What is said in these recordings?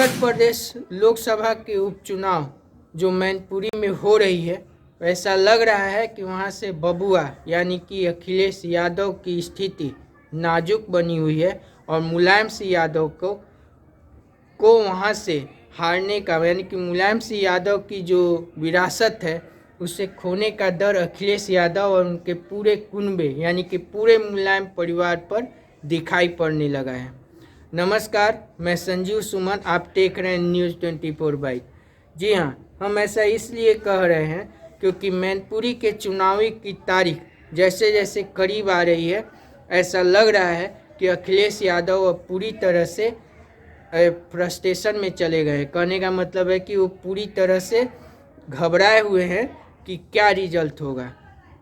उत्तर प्रदेश लोकसभा के उपचुनाव जो मैनपुरी में हो रही है, ऐसा लग रहा है कि वहां से बबुआ यानी कि अखिलेश यादव की स्थिति नाजुक बनी हुई है और मुलायम सिंह यादव को वहां से हारने का यानी कि मुलायम सिंह यादव की जो विरासत है उसे खोने का डर अखिलेश यादव और उनके पूरे कुनबे यानी कि पूरे मुलायम परिवार पर दिखाई पड़ने लगा है। नमस्कार, मैं संजीव सुमन, आप देख रहे हैं न्यूज़ 24/। जी हाँ, हम ऐसा इसलिए कह रहे हैं क्योंकि मैनपुरी के चुनावी की तारीख जैसे जैसे करीब आ रही है, ऐसा लग रहा है कि अखिलेश यादव अब पूरी तरह से फ्रस्ट्रेशन में चले गए। कहने का मतलब है कि वो पूरी तरह से घबराए हुए हैं कि क्या रिजल्ट होगा।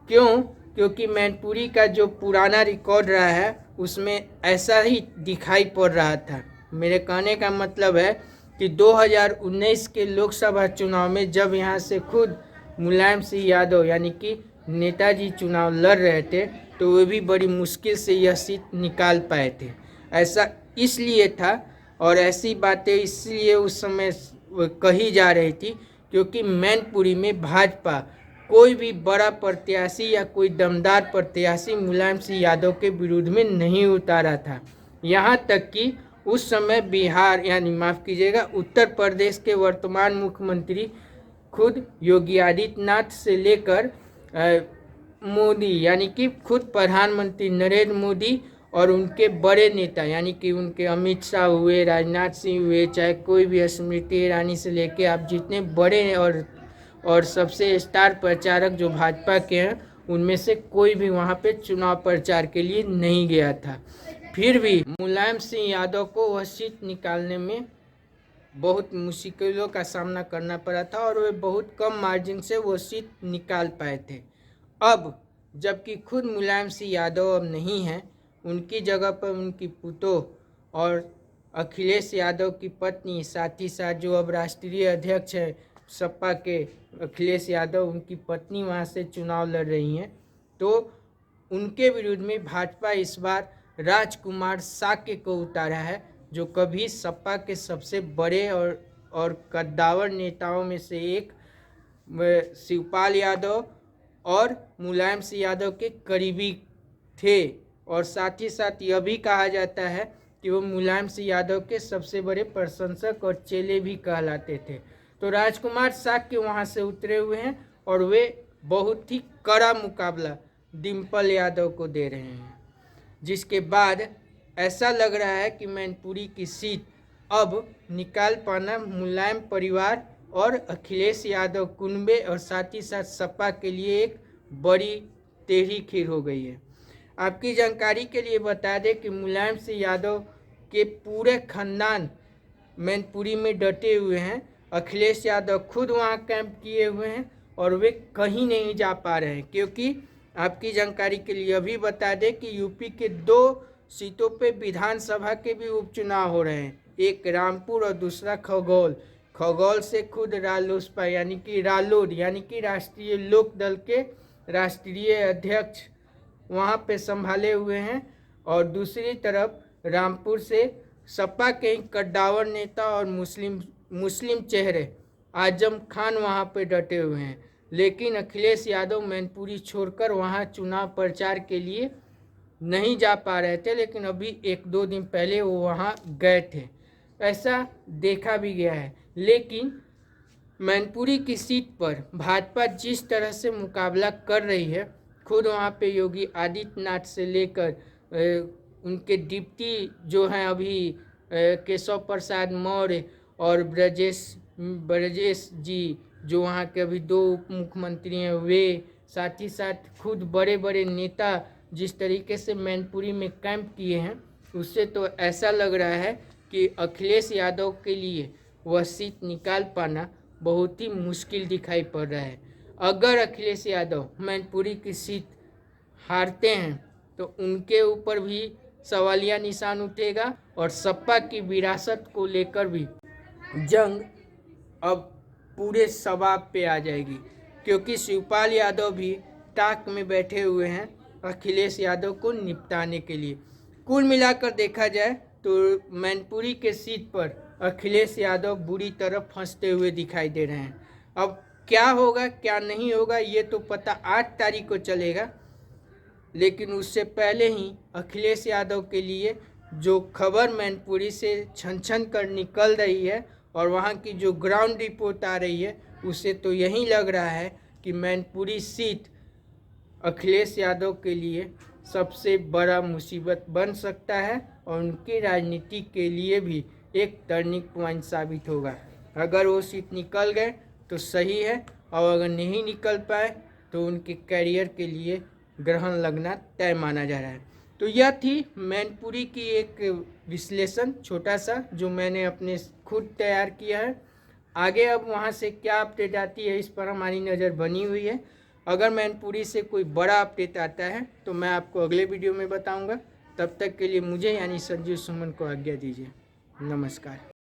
क्योंकि मैनपुरी का जो पुराना रिकॉर्ड रहा है उसमें ऐसा ही दिखाई पड़ रहा था। मेरे कहने का मतलब है कि 2019 के लोकसभा चुनाव में जब यहाँ से खुद मुलायम सिंह यादव यानी कि नेताजी चुनाव लड़ रहे थे तो वे भी बड़ी मुश्किल से यह सीट निकाल पाए थे। ऐसा इसलिए था और ऐसी बातें इसलिए उस समय कही जा रही थी क्योंकि मैनपुरी में भाजपा कोई भी बड़ा प्रत्याशी या कोई दमदार प्रत्याशी मुलायम सिंह यादव के विरुद्ध में नहीं उतारा था। यहाँ तक कि उस समय बिहार यानी माफ़ कीजिएगा उत्तर प्रदेश के वर्तमान मुख्यमंत्री खुद योगी आदित्यनाथ से लेकर मोदी यानी कि खुद प्रधानमंत्री नरेंद्र मोदी और उनके बड़े नेता यानी कि उनके अमित शाह हुए, राजनाथ सिंह हुए, चाहे कोई भी स्मृति ईरानी से लेके आप जितने बड़े और सबसे स्टार प्रचारक जो भाजपा के हैं उनमें से कोई भी वहां पे चुनाव प्रचार के लिए नहीं गया था। फिर भी मुलायम सिंह यादव को वह सीट निकालने में बहुत मुश्किलों का सामना करना पड़ा था और वे बहुत कम मार्जिन से वो सीट निकाल पाए थे। अब जबकि खुद मुलायम सिंह यादव अब नहीं हैं, उनकी जगह पर उनकी पुतोह और अखिलेश यादव की पत्नी, साथ ही साथ जो अब राष्ट्रीय अध्यक्ष है सपा के अखिलेश यादव, उनकी पत्नी वहां से चुनाव लड़ रही हैं। तो उनके विरुद्ध में भाजपा इस बार राजकुमार साक्य को उतारा है, जो कभी सपा के सबसे बड़े और कद्दावर नेताओं में से एक शिवपाल यादव और मुलायम सिंह यादव के करीबी थे। और साथ ही साथ यह भी कहा जाता है कि वो मुलायम सिंह यादव के सबसे बड़े प्रशंसक और चेले भी कहलाते थे। तो राजकुमार साक्य वहां से उतरे हुए हैं और वे बहुत ही कड़ा मुकाबला डिम्पल यादव को दे रहे हैं, जिसके बाद ऐसा लग रहा है कि मैनपुरी की सीट अब निकाल पाना मुलायम परिवार और अखिलेश यादव कुनबे और साथ ही साथ सपा के लिए एक बड़ी टेढ़ी खीर हो गई है। आपकी जानकारी के लिए बता दें कि मुलायम सिंह यादव के पूरे खानदान मैनपुरी में डटे हुए हैं। अखिलेश यादव खुद वहां कैंप किए हुए हैं और वे कहीं नहीं जा पा रहे हैं, क्योंकि आपकी जानकारी के लिए अभी बता दें कि यूपी के 2 सीटों पे विधानसभा के भी उपचुनाव हो रहे हैं, एक रामपुर और दूसरा खगौल से खुद रालोसपा यानी कि रालोद यानी कि राष्ट्रीय लोक दल के राष्ट्रीय अध्यक्ष वहाँ पे संभाले हुए हैं और दूसरी तरफ रामपुर से सपा के कद्दावर नेता और मुस्लिम चेहरे आजम खान वहाँ पे डटे हुए हैं। लेकिन अखिलेश यादव मैनपुरी छोड़कर वहाँ चुनाव प्रचार के लिए नहीं जा पा रहे थे, लेकिन अभी 1-2 दिन पहले वो वहाँ गए थे, ऐसा देखा भी गया है। लेकिन मैनपुरी की सीट पर भाजपा जिस तरह से मुकाबला कर रही है, खुद वहाँ पे योगी आदित्यनाथ से लेकर उनके डिप्टी जो हैं अभी केशव प्रसाद मौर्य और ब्रजेश जी जो वहाँ के अभी 2 उप मुख्यमंत्री हैं, वे साथ ही साथ खुद बड़े बड़े नेता जिस तरीके से मैनपुरी में कैंप किए हैं, उससे तो ऐसा लग रहा है कि अखिलेश यादव के लिए वह सीट निकाल पाना बहुत ही मुश्किल दिखाई पड़ रहा है। अगर अखिलेश यादव मैनपुरी की सीट हारते हैं तो उनके ऊपर भी सवालिया निशान उठेगा और सपा की विरासत को लेकर भी जंग अब पूरे शबाब पे आ जाएगी, क्योंकि शिवपाल यादव भी ताक में बैठे हुए हैं अखिलेश यादव को निपटाने के लिए। कुल मिलाकर देखा जाए तो मैनपुरी के सीट पर अखिलेश यादव बुरी तरह फंसते हुए दिखाई दे रहे हैं। अब क्या होगा क्या नहीं होगा ये तो पता 8 तारीख को चलेगा, लेकिन उससे पहले ही अखिलेश यादव के लिए जो खबर मैनपुरी से छन छन कर निकल रही है और वहाँ की जो ग्राउंड रिपोर्ट आ रही है, उससे तो यही लग रहा है कि मैनपुरी सीट अखिलेश यादव के लिए सबसे बड़ा मुसीबत बन सकता है और उनकी राजनीति के लिए भी एक टर्निंग पॉइंट साबित होगा। अगर वो सीट निकल गए तो सही है, और अगर नहीं निकल पाए तो उनके कैरियर के लिए ग्रहण लगना तय माना जा रहा है। तो यह थी मैनपुरी की एक विश्लेषण छोटा सा जो मैंने अपने खुद तैयार किया है। आगे अब वहाँ से क्या अपडेट आती है इस पर हमारी नज़र बनी हुई है। अगर मैनपुरी से कोई बड़ा अपडेट आता है तो मैं आपको अगले वीडियो में बताऊंगा। तब तक के लिए मुझे यानी संजीव सुमन को आज्ञा दीजिए। नमस्कार।